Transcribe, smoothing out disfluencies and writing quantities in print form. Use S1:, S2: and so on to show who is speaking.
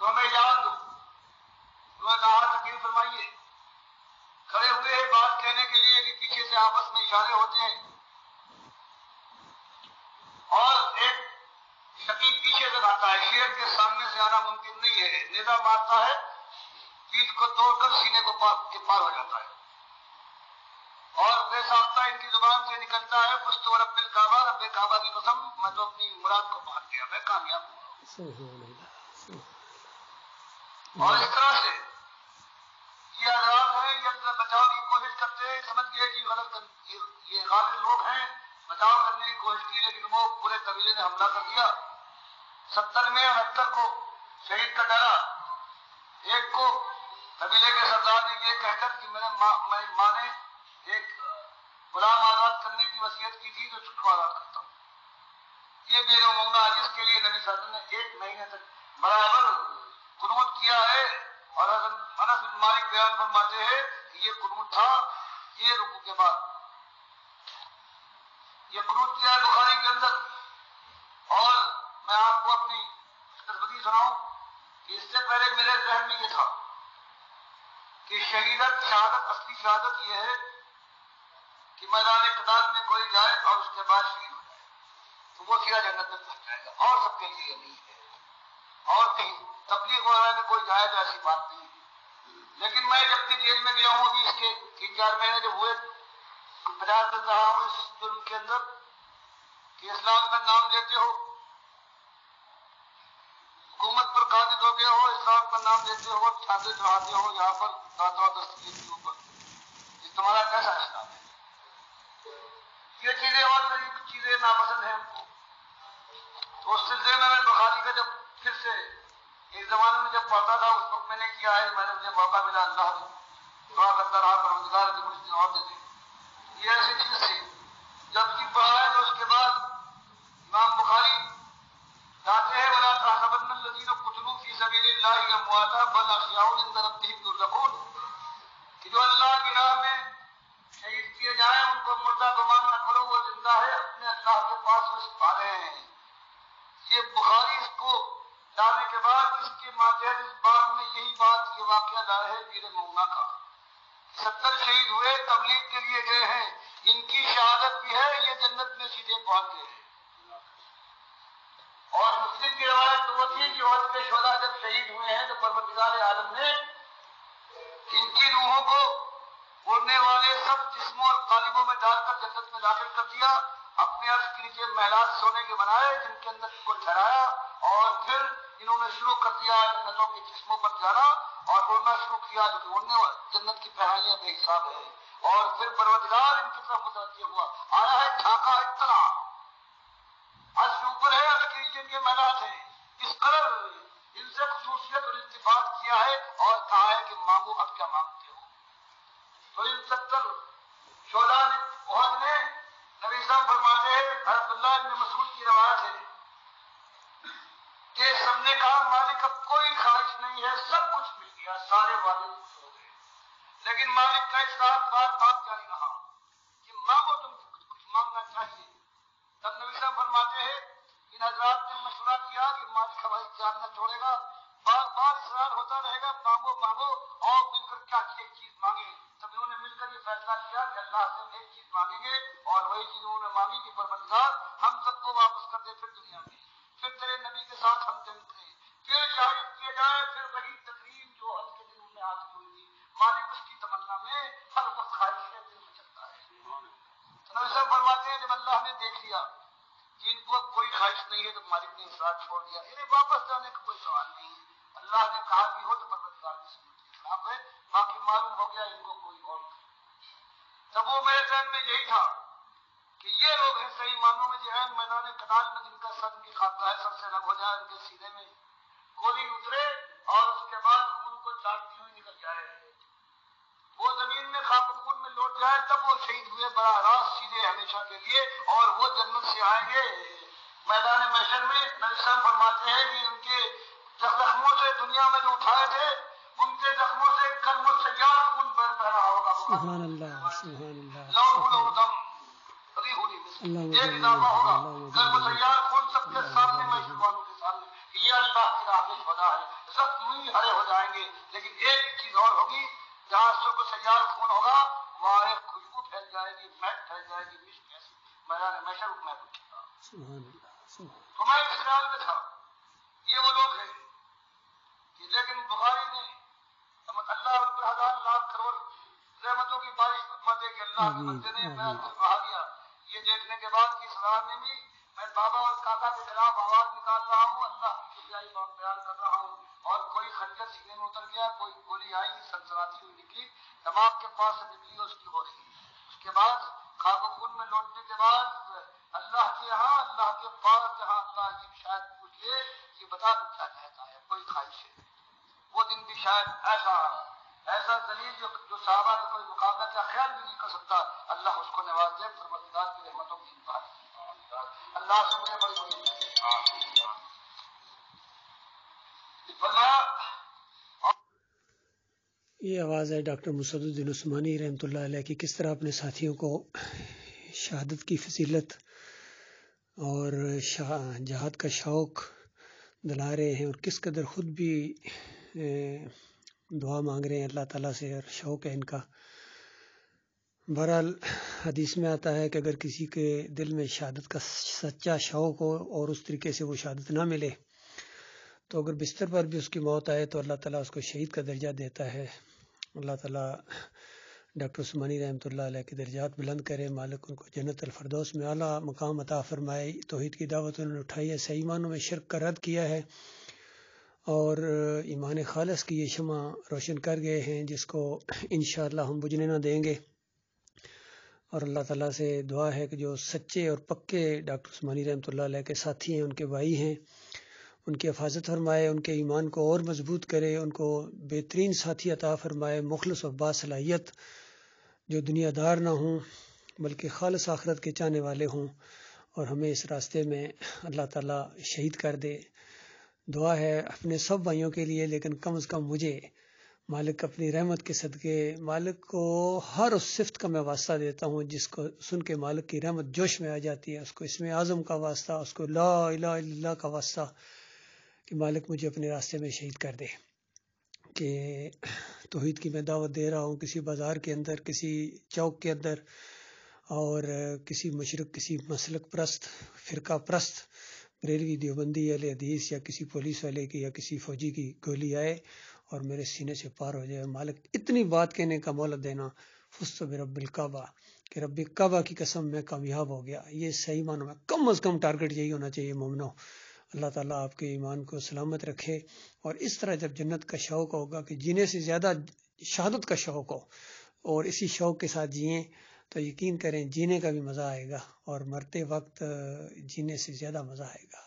S1: تو ہمیں اجازت دو. انہوں نے کہا تقریر فرمائیے. کھڑے ہوئے ہیں بات کہنے کے لیے کہ پیچھے سے آپس میں اشارے ہوتے ہیں اور ایک شقیق پیچھے سے آتا ہے. شیر کے سامنے سے آنا ممکن نہیں ہے. نیزہ مارتا ہے, پیٹھ کو توڑ کر سینے کو پار ہو جاتا ہے. اور بے ساختہ ان کی زبان سے نکلتا ہے فزت ورب الکعبہ, رب کعبہ کی قسم میں تو اپنی مراد کو پا گیا, میں کامیاب ہوں. اور اس طرح سے یہ حضرات ہیں, یہ اپنے بچاؤ کی کوشش کرتے ہیں, سمجھ گئے کہ غلط یہ غالب لوگ ہیں, بچاؤ کرنے کی کوشش کی, لیکن وہ پورے قبیلے نے حملہ کر دیا. 70 میں 68 کو شہید کا ڈرا. ایک کو قبیلے کے سردار نے یہ کہہ کر کہ میرے ماں نے ایک غلام آزاد کرنے کی وصیت کی تھی تو چھٹو آزاد کرتا ہوں. یہ بے رحمانہ جس کے لیے نبی صلی اللہ علیہ وسلم نے 1 مہینے تک برابر قنوت کیا ہے. اور انس بن مالک بیان فرماتے ہیں کہ یہ قنوت تھا یہ رکوع کے بعد. یہ قنوت کیا ہے بخاری کے اندر. اور میں آپ کو اپنی تصویر سناؤں کہ اس سے پہلے میرے ذہن میں یہ تھا کہ شہادت اصلی شہادت یہ ہے کہ میدان قتال میں کوئی جائے اور اس کے بعد شہید ہو جائے تو وہ سیدھا جنت میں پہنچ جائے گا, اور سب کے لیے یہ نہیں ہے. اور کہیں تبلیغ وغیرہ میں کوئی جائے تو ایسی بات نہیں ہے. لیکن میں جب کہ جیل میں گیا ہوں ابھی اس کے 3-4 مہینے جب ہوئے 50 دن رہا ہوں اس جرم کے اندر کہ اسلام کا نام لیتے ہو, حکومت پر قابض ہو گئے ہو, اسلام کا نام لیتے ہو, چھاتے چڑھاتے ہو یہاں پر دانتوں دستگیر کے اوپر, یہ تمہارا کیسا اسلام ہے؟ یہ چیزیں اور میری کچھ چیزیں ناپسند ہیں ہم کو. تو اس سلسلے میں بخاری کا جب پھر سے ایک زمانے میں جب پڑھتا تھا اس وقت میں نے کیا ہے, میں نے مجھے موقع ملا, اللہ دعا کرتا رہا پروردگار کی کچھ دن اور دے دے. یہ ایسی چیز تھی جب کی پڑھا ہے تو اس کے بعد امام بخاری کہتے ہیں ولا تحسبن الذين قتلوا في سبيل الله امواتا بل احياء عند ربهم يرزقون, کہ جو اللہ کی راہ میں شہید کیے جائیں ان کو مردہ گمان نہ کرو, وہ زندہ ہے اپنے اللہ کے پاس رزق پا رہے ہیں. یہ بخاری اس کو لانے کے بعد اس کے ماتحت اس بات میں یہی بات یہ واقعہ لا ہے پیر مونا کا. 70 شہید ہوئے, تبلیغ کے لیے گئے ہیں, ان کی شہادت بھی ہے, یہ جنت میں سیدھے پہنچ گئے ہیں. اور مسلم کی روایت تو وہ تھی کہ عہد کے شہداء جب شہید ہوئے ہیں تو پروردگار عالم نے ان کی روحوں کو اڑنے والے سب جسموں اور قالبوں میں ڈال کر جنت میں داخل کر دیا. اپنے عرش کے نیچے محلات سونے کے بنائے جن کے اندر ان کو ٹھہرایا, اور پھر انہوں نے شروع کر دیا جنتوں کے جسموں پر جانا اور اڑنا شروع کیا, جو کہ اڑنے جنت کی پہنائیاں بے حساب ہے. اور پھر پروردگار ان کی طرف متوجہ ہوا, آیا ہے ڈھاکہ اطلاع, عرش اوپر ہے, عرش کے نیچے کے محلات ہیں, اس قدر ان سے خصوصیت اور اتفاق کیا ہے اور کہا ہے کہ مانگو اب کیا مانگتے ہو. تو ان 70 شہداء عہد نے نبی صاحب فرماتے ہیں, عبداللہ ابن مسعود کی روایت ہے کہ سب نے کہا مالک اب کوئی خواہش نہیں ہے, سب کچھ مل گیا, سارے وعدے ہو گئے. لیکن مالک کا اس رات بات جاری رہا کہ مانگو, تم کچھ مانگنا چاہیے. تب نبی صاحب فرماتے ہیں ان حضرات نے مشورہ کیا کہ مالک ہماری جان نہ چھوڑے گا, بار بار اصرار ہوتا رہے گا, مانگو مانگو, اور مل کر کیا ایک چیز مانگے. تب انہوں نے مل کر یہ فیصلہ کیا کہ اللہ سے ایک چیز مانگیں گے, اور وہی چیز انہوں نے مانگی کہ پروردگار ہم سب کو واپس کر دے پھر دنیا میں, پھر تیرے نبی کے ساتھ ہم جنت میں, پھر شاہد کیے جائے, پھر وہی تقریب جو حج کے دن میں حاصل ہوئی تھی. مالک اس کی تمنا میں ہر وقت خواہش ہے, دل میں چلتا ہے. نبی صاحب فرماتے ہیں جب اللہ نے دیکھ لیا کہ ان کو اب کوئی خواہش نہیں ہے تو مالک نے اصرار چھوڑ دیا, انہیں واپس جانے کا کوئی سوال نہیں ہے. اللہ نے کہا بھی ہو تو پروردگار کی سنت کے خلاف ہے, باقی معلوم ہو گیا ان کو کوئی اور. تب وہ میرے ذہن میں یہی تھا کہ یہ لوگ ہیں صحیح معنوں میں جو ہے میدان قتال میں جن کا سر کی خاکہ سر سے الگ ہو جائے, ان کے سینے میں گولی اترے اور اس کے بعد خون کو چاٹتی ہوئی نکل جائے, وہ زمین میں خاک خون میں لوٹ جائے, تب وہ شہید ہوئے براہ راست سیدھے ہمیشہ کے لیے, اور وہ جنت سے آئیں گے میدان محشر میں. نبی صاحب فرماتے ہیں کہ ان کے زخموں سے دنیا میں جو اٹھائے تھے ان کے زخموں سے کرم و سیاح خون بہ رہا ہوگا.
S2: سبحان اللہ, سبحان اللہ,
S1: لو دم ایک اضافہ ہوگا, کرم و سیاح خون سب کے سامنے, محشر والوں کے سامنے, کہ یہ اللہ کی راہ میں شہدا ہے، زخمی ہرے ہو جائیں گے، لیکن ایک چیز اور ہوگی، جہاں سرخ سیال خون ہوگا وہاں ایک خوشبو پھیل جائے گی، مہک پھیل جائے گی، مشک ایسی میدان محشر میں اٹھے گا۔ تو میں اس خیال میں تھا یہ وہ لوگ ہیں کہ، لیکن بخاری نے اللہ رب ہزار لاکھ کروڑ رحمتوں کی بارش فرما دے کہ اللہ کے بندے نے میں بہا دیا، یہ دیکھنے کے بعد کہ اسلام میں بھی میں بابا اور کاکا کے خلاف آواز نکال رہا ہوں، اللہ کی کبریائی بات بیان کر رہا ہوں، اور کوئی خنجر سینے میں اتر گیا، کوئی گولی آئی سنسناتی ہوئی نکلی، دماغ کے پاس سے نکلی اس کی ہو رہی، اس کے بعد خاک و خون میں لوٹنے کے بعد اللہ کے یہاں، اللہ کے پاس جہاں اللہ کی شاید پوچھے کہ بتا دوں کیا کہتا ہے، کوئی خواہش ہے، وہ دن بھی شاید ایسا دلیل جو صحابہ کا کوئی مقابلہ کا خیال بھی نہیں کر سکتا، اللہ اس کو نواز دے، پروردگار کی رحمتوں کی انتہا، اللہ سے مجھے بڑی فرمایا۔
S2: یہ آواز ہے ڈاکٹر مسعد الدین عثمانی رحمۃ اللہ علیہ کی، کس طرح اپنے ساتھیوں کو شہادت کی فضیلت اور جہاد کا شوق دلا رہے ہیں، اور کس قدر خود بھی دعا مانگ رہے ہیں اللہ تعالیٰ سے، اور شوق ہے ان کا۔ بہرحال حدیث میں آتا ہے کہ اگر کسی کے دل میں شہادت کا سچا شوق ہو اور اس طریقے سے وہ شہادت نہ ملے تو اگر بستر پر بھی اس کی موت آئے تو اللہ تعالیٰ اس کو شہید کا درجہ دیتا ہے۔ اللہ تعالیٰ ڈاکٹر عثمانی رحمۃ اللہ علیہ کے درجات بلند کرے، مالک ان کو جنت الفردوس میں اعلیٰ مقام عطا فرمائے۔ توحید کی دعوت انہوں نے اٹھائی ہے، صحیح معنوں میں شرک کا رد کیا ہے، اور ایمان خالص کی یہ شمع روشن کر گئے ہیں جس کو انشاءاللہ ہم بجھنے نہ دیں گے۔ اور اللہ تعالیٰ سے دعا ہے کہ جو سچے اور پکے ڈاکٹر عثمانی رحمۃ اللہ علیہ کے ساتھی ہیں، ان کے بھائی ہیں، ان کی حفاظت فرمائے، ان کے ایمان کو اور مضبوط کرے، ان کو بہترین ساتھی عطا فرمائے، مخلص اور باصلاحیت، جو دنیا دار نہ ہوں بلکہ خالص آخرت کے چاہنے والے ہوں، اور ہمیں اس راستے میں اللہ تعالیٰ شہید کر دے۔ دعا ہے اپنے سب بھائیوں کے لیے، لیکن کم از کم مجھے مالک اپنی رحمت کے صدقے، مالک کو ہر اس صفت کا میں واسطہ دیتا ہوں جس کو سن کے مالک کی رحمت جوش میں آ جاتی ہے، اس کو اسم اعظم کا واسطہ، اس کو لا الہ الا اللہ کا واسطہ، کہ مالک مجھے اپنے راستے میں شہید کر دے۔ کہ توحید کی میں دعوت دے رہا ہوں کسی بازار کے اندر، کسی چوک کے اندر، اور کسی مشرک، کسی مسلک پرست، فرقہ پرست، بریلوی، دیوبندی، اہل حدیث، یا کسی پولیس والے کی یا کسی فوجی کی گولی آئے اور میرے سینے سے پار ہو جائے، مالک اتنی بات کہنے کا مہلت دینا، فزت برب الکعبہ، کہ رب کعبہ کی قسم میں کامیاب ہو گیا۔ یہ صحیح معنوں میں کم از کم ٹارگٹ یہی ہونا چاہیے مومنو۔ اللہ تعالیٰ آپ کے ایمان کو سلامت رکھے، اور اس طرح جب جنت کا شوق ہوگا کہ جینے سے زیادہ شہادت کا شوق ہو، اور اسی شوق کے ساتھ جئیں، تو یقین کریں جینے کا بھی مزہ آئے گا، اور مرتے وقت جینے سے زیادہ مزہ آئے گا۔